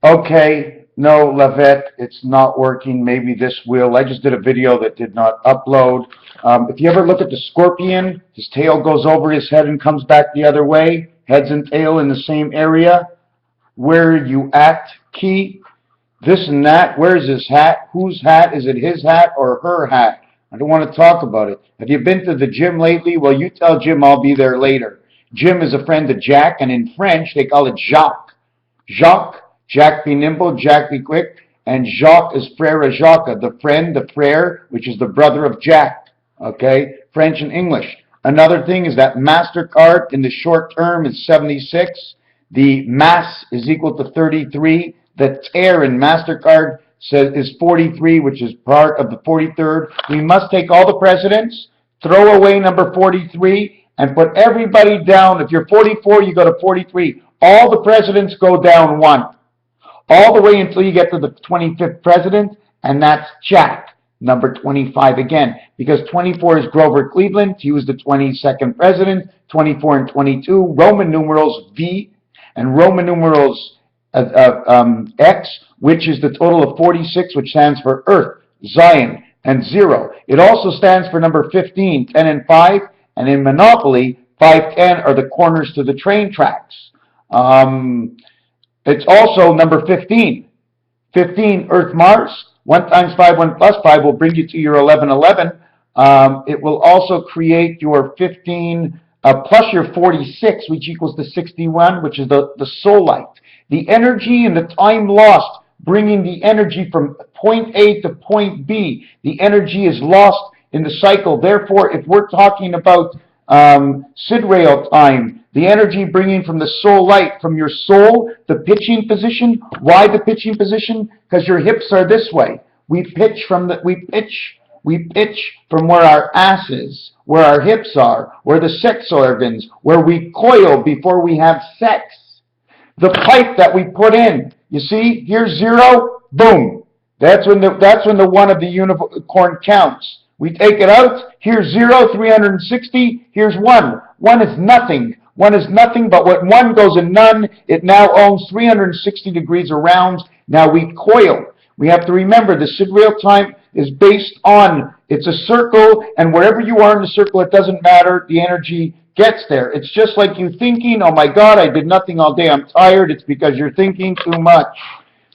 Okay, no, Lavette, it's not working. Maybe this will. I just did a video that did not upload. If you ever look at the scorpion, his tail goes over his head and comes back the other way, heads and tail in the same area. Where you at, Key? This and that. Where's his hat? Whose hat? Is it his hat or her hat? I don't want to talk about it. Have you been to the gym lately? Well, you tell Jim I'll be there later. Jim is a friend of Jack, and in French, they call it Jacques. Jacques, Jack be nimble, Jack be quick, and Jacques is Frère Jacques, the friend, the frère, which is the brother of Jack, okay? French and English. Another thing is that MasterCard in the short term is 76. The mass is equal to 33. The tear in MasterCard is 43, which is part of the 43rd. We must take all the presidents, throw away number 43, and put everybody down. If you're 44, you go to 43. All the presidents go down one, all the way until you get to the 25th president, and that's Jack, number 25 again, because 24 is Grover Cleveland. He was the 22nd president. 24 and 22, Roman numerals V, and Roman numerals X, which is the total of 46, which stands for Earth, Zion, and 0. It also stands for number 15, 10 and 5, and in Monopoly, 5, 10 are the corners to the train tracks. It's also number 15. 15, Earth, Mars. 1 times 5, 1 plus 5 will bring you to your 11, 11. It will also create your 15 plus your 46, which equals the 61, which is the soul light. The energy and the time lost, bringing the energy from point A to point B. The energy is lost in the cycle. Therefore, if we're talking about sidereal time, the energy bringing from the soul light, from your soul, the pitching position. Why the pitching position? Because your hips are this way. We pitch from where our ass is, where our hips are, where the sex organs, where we coil before we have sex. The pipe that we put in, you see, here's 0, boom. That's when the one of the unicorn counts. We take it out, here's 0, 360, here's 1. 1 is nothing. 1 is nothing, but when 1 goes in none, it now owns 360 degrees around. Now we coil. We have to remember the sidereal time is based on, it's a circle, and wherever you are in the circle, it doesn't matter, the energy gets there. It's just like you thinking, oh my God, I did nothing all day, I'm tired. It's because you're thinking too much.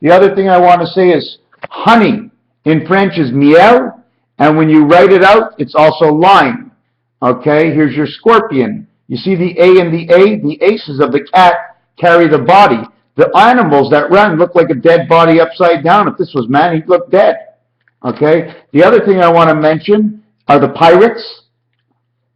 The other thing I want to say is honey in French is miel, and when you write it out, it's also lime. Okay, here's your scorpion. You see the A and the A? The aces of the cat carry the body. The animals that run look like a dead body upside down. If this was man, he'd look dead. Okay? The other thing I want to mention are the pirates.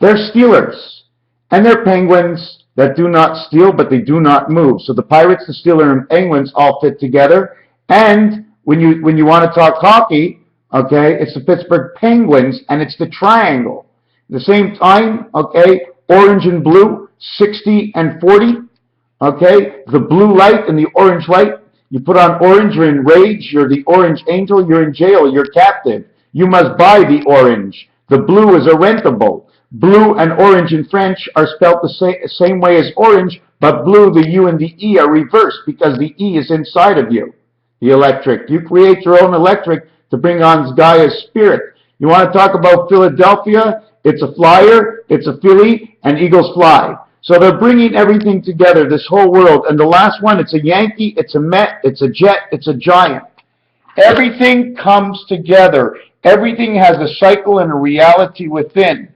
They're stealers. And they're penguins that do not steal, but they do not move. So the pirates, the stealer, and penguins all fit together. And when you want to talk hockey, okay, it's the Pittsburgh Penguins, and it's the triangle. At the same time, okay, orange and blue, 60 and 40. Okay, the blue light and the orange light. You put on orange, you're in rage. You're the orange angel, you're in jail, you're captive. You must buy the orange. The blue is a rentable. Blue and orange in French are spelled the same way as orange, but blue, the U and the E are reversed because the E is inside of you, the electric. You create your own electric to bring on Gaia's spirit. You want to talk about Philadelphia? It's a flyer, it's a Philly, and Eagles fly. So they're bringing everything together, this whole world. And the last one, it's a Yankee, it's a Met, it's a Jet, it's a Giant. Everything comes together. Everything has a cycle and a reality within.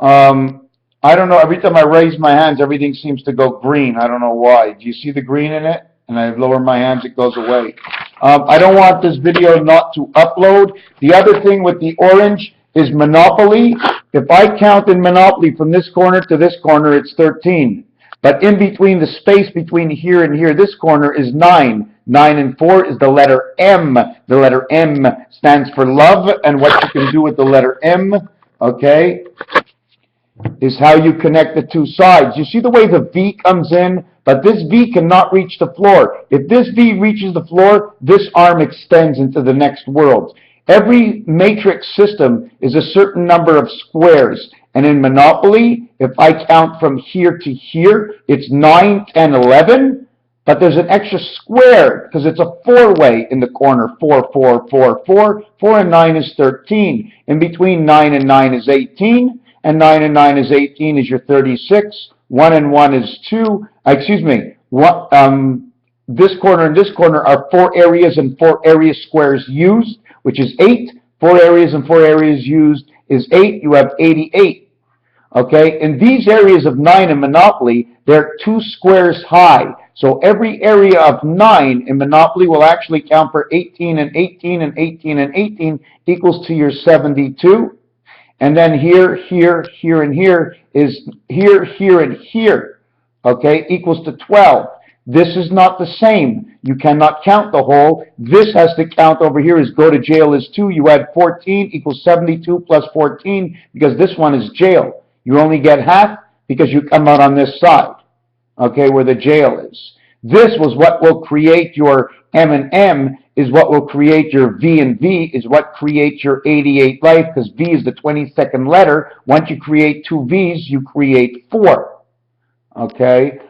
I don't know, every time I raise my hands, everything seems to go green. I don't know why. Do you see the green in it? And I lower my hands, it goes away. I don't want this video not to upload. The other thing with the orange is Monopoly. If I count in Monopoly from this corner to this corner, it's 13. But in between, the space between here and here, this corner is 9. 9 and 4 is the letter M. The letter M stands for love, and what you can do with the letter M, okay, is how you connect the two sides. You see the way the V comes in? But this V cannot reach the floor. If this V reaches the floor, this arm extends into the next world. Every matrix system is a certain number of squares. And in Monopoly, if I count from here to here, it's 9, 10, 11. but there's an extra square because it's a four-way in the corner. 4, 4, 4, 4. 4 and 9 is 13. In between 9 and 9 is 18. And 9 and 9 is 18 is your 36. 1 and 1 is 2. Excuse me. This corner and this corner are 4 areas and 4 area squares used, which is 8. 4 areas and 4 areas used is 8. You have 88. Okay, in these areas of 9 in Monopoly, they're 2 squares high. So every area of 9 in Monopoly will actually count for 18 and 18 and 18 and 18 equals to your 72. And then here, here, here, and here is here, here, and here, okay, equals to 12. This is not the same. You cannot count the whole. This has to count over here is go to jail is 2. You add 14 equals 72 plus 14 because this one is jail. You only get half because you come out on this side, okay, where the jail is. This was what will create your M and M, is what will create your V, and V is what creates your 88 life, because V is the 22nd letter. Once you create 2 V's, you create 4. Okay?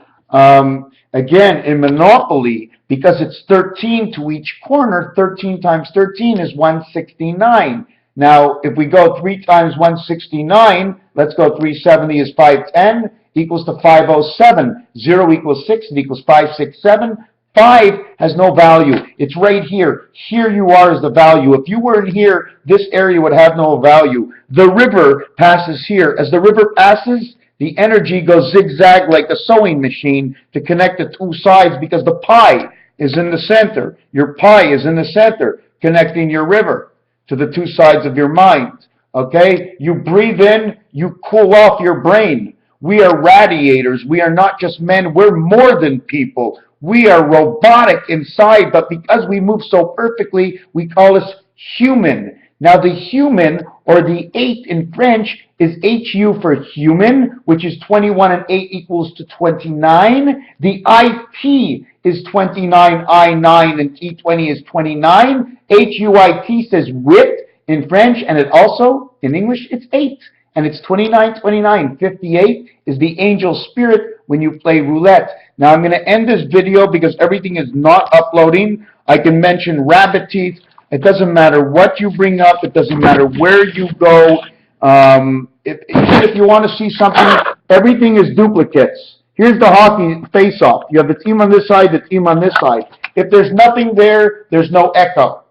Again, in Monopoly, because it's 13 to each corner, 13 times 13 is 169. Now, if we go 3 times 169, let's go 370 is 510, equals to 507. 0 equals 6, it equals 567. 5 has no value. It's right here. Here you are is the value. If you were in here, this area would have no value. The river passes here. As the river passes, the energy goes zigzag like a sewing machine to connect the 2 sides because the pi is in the center. Your pi is in the center, connecting your river to the 2 sides of your mind. Okay? You breathe in, you cool off your brain. We are radiators. We are not just men. We're more than people. We are robotic inside, but because we move so perfectly, we call us human. Now, the human, or the 8 in French, is HU for human, which is 21 and 8 equals to 29. The IT is 29, I9, and T20 is 29. HUIT says wit in French, and it also, in English, it's 8. And it's 29, 29. 58 is the angel spirit when you play roulette. Now, I'm going to end this video because everything is not uploading. I can mention rabbit teeth. It doesn't matter what you bring up. It doesn't matter where you go. Even if you want to see something, everything is duplicates. Here's the hockey face-off. You have the team on this side, the team on this side. If there's nothing there, there's no echo.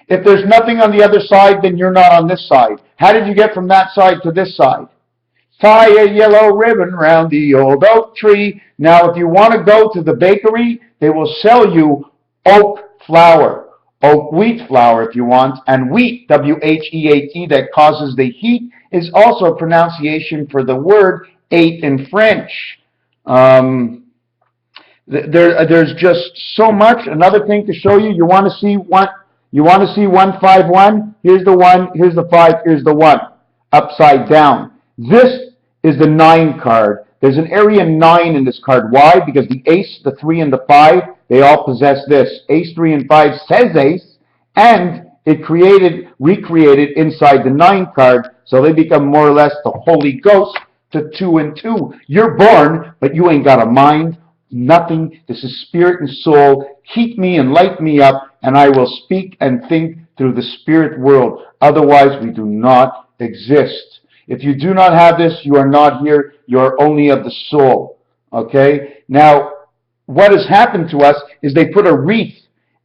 If there's nothing on the other side, then you're not on this side. How did you get from that side to this side? Tie a yellow ribbon round the old oak tree. Now, if you want to go to the bakery, they will sell you oak flour, oak wheat flour if you want, and wheat, W-H-E-A-T, that causes the heat, is also a pronunciation for the word 8 in French. There's just so much. Another thing to show you, you want to see 151? Here's the 1, here's the 5, here's the 1, upside down. This is the 9 card. There's an area 9 in this card. Why? Because the ace, the 3, and the 5, they all possess this. Ace, 3, and 5 says ace, and it recreated inside the 9 card, so they become more or less the Holy Ghost to 2 and 2. You're born, but you ain't got a mind, nothing. This is spirit and soul. Keep me and light me up, and I will speak and think through the spirit world. Otherwise, we do not exist. If you do not have this, you are not here. You are only of the soul. Okay? Now, what has happened to us is they put a wreath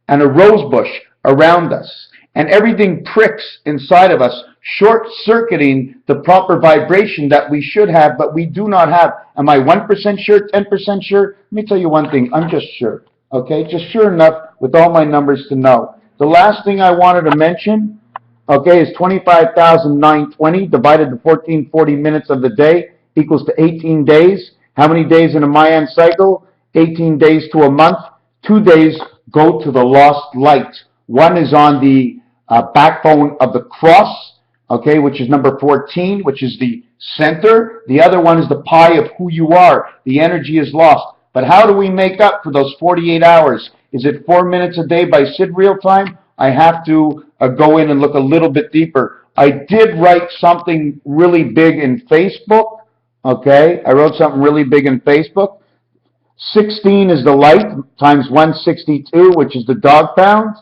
and a rose bush around us. And everything pricks inside of us, short-circuiting the proper vibration that we should have, but we do not have. Am I 1% sure, 10% sure? Let me tell you one thing. I'm just sure. Okay? Just sure enough with all my numbers to know. The last thing I wanted to mention, okay, is 25,920 divided to 1440 minutes of the day equals to 18 days. How many days in a Mayan cycle? 18 days to a month. 2 days go to the lost light. One is on the backbone of the cross, okay, which is number 14, which is the center. The other one is the pi of who you are. The energy is lost. But how do we make up for those 48 hours? Is it 4 minutes a day by Sid Real Time? I have to go in and look a little bit deeper. I did write something really big in Facebook, okay? I wrote something really big in Facebook. 16 is the light times 162, which is the dog pound.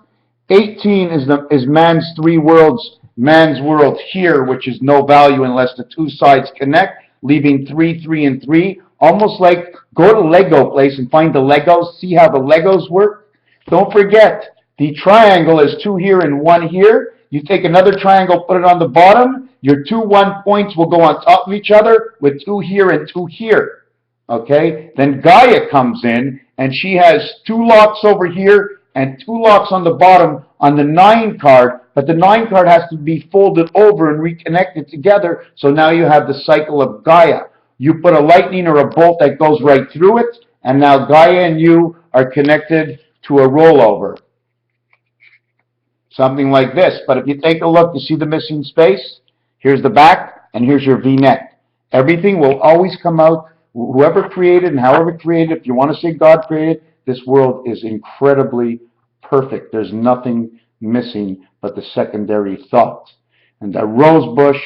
18 is man's three worlds, man's world here, which is no value unless the two sides connect, leaving 3, 3, and 3. Almost like go to Lego place and find the Legos, see how the Legos work. Don't forget, the triangle is 2 here and 1 here. You take another triangle, put it on the bottom. Your 2 1 points will go on top of each other with 2 here and 2 here. Okay? Then Gaia comes in, and she has 2 locks over here and 2 locks on the bottom on the 9 card, but the 9 card has to be folded over and reconnected together, so now you have the cycle of Gaia. You put a lightning or a bolt that goes right through it, and now Gaia and you are connected to a rollover. Something like this. But if you take a look, you see the missing space? Here's the back, and here's your V-neck. Everything will always come out. Whoever created and however created, if you want to say God created, this world is incredibly perfect. There's nothing missing but the secondary thought. And the rose bush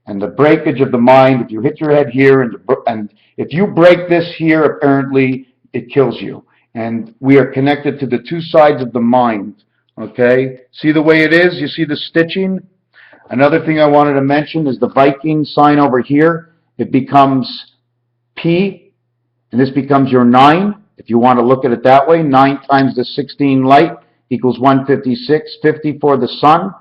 and the breakage of the mind, if you hit your head here, and if you break this here, apparently, it kills you. And we are connected to the 2 sides of the mind. Okay? See the way it is? You see the stitching? Another thing I wanted to mention is the Viking sign over here. It becomes P, and this becomes your 9. If you want to look at it that way, 9 times the 16 light equals 156, 50 for the sun,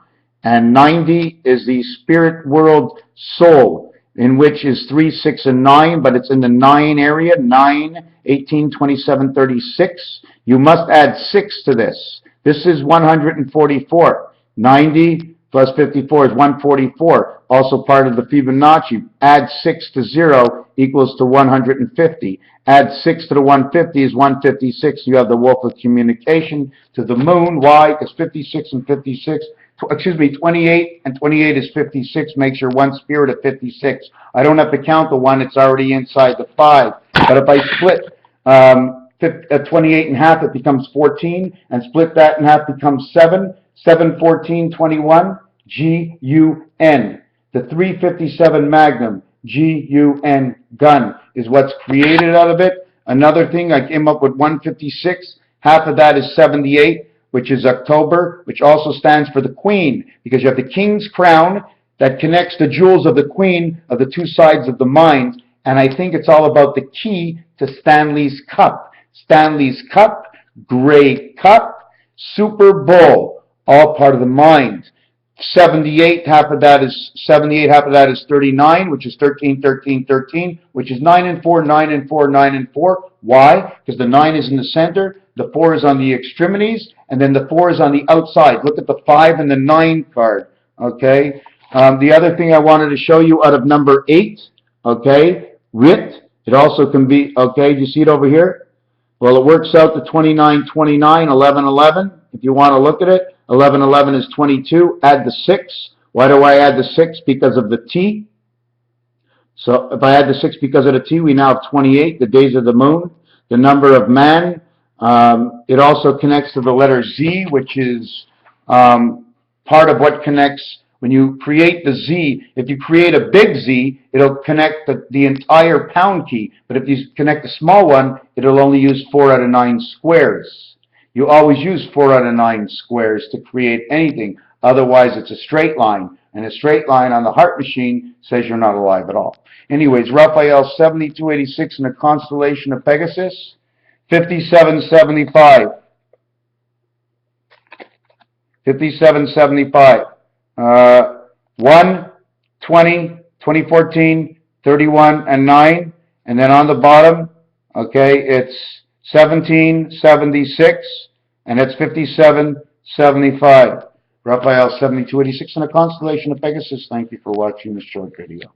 and 90 is the spirit world soul, in which is 3, 6, and 9, but it's in the 9 area, 9, 18, 27, 36. You must add 6 to this. This is 144. 90 plus 54 is 144. Also part of the Fibonacci. Add 6 to 0 equals to 150. Add 6 to the 150 is 156. You have the wolf of communication to the moon. Why? Because 56 and 56, 28 and 28 is 56, makes your one spirit of 56. I don't have to count the 1, it's already inside the 5. But if I split 28 in half, it becomes 14, and split that in half becomes 7. 7, 14, 21, G-U-N. The 357 Magnum, G-U-N, gun, is what's created out of it. Another thing, I came up with 156. Half of that is 78, which is October, which also stands for the Queen, because you have the King's crown that connects the jewels of the Queen of the 2 sides of the mind, and I think it's all about the key to Stanley's Cup. Stanley's Cup, Grey Cup, Super Bowl, all part of the mind. 78, half of that is 39, which is 13, 13, 13, which is 9 and 4, 9 and 4, 9 and 4. Why? Because the 9 is in the center, the 4 is on the extremities, and then the 4 is on the outside. Look at the 5 and the 9 card. Okay? The other thing I wanted to show you out of number 8, okay, Rit, it also can be, okay, do you see it over here? Well, it works out to 29, 29, 11, 11. If you want to look at it, 11, 11 is 22. Add the 6. Why do I add the 6? Because of the T. So if I add the 6 because of the T, we now have 28, the days of the moon. The number of man. It also connects to the letter Z, which is part of what connects. When you create the Z, if you create a big Z, it'll connect the entire pound key. But if you connect a small one, it'll only use 4 out of 9 squares. You always use 4 out of 9 squares to create anything. Otherwise, it's a straight line. And a straight line on the heart machine says you're not alive at all. Anyways, Raphael 7286 in the constellation of Pegasus, 5775. 5775. 1, 20, 2014, 31, and 9. And then on the bottom, okay, it's 1776, and it's 5775. Raphael 7286 in the constellation of Pegasus. Thank you for watching this short video.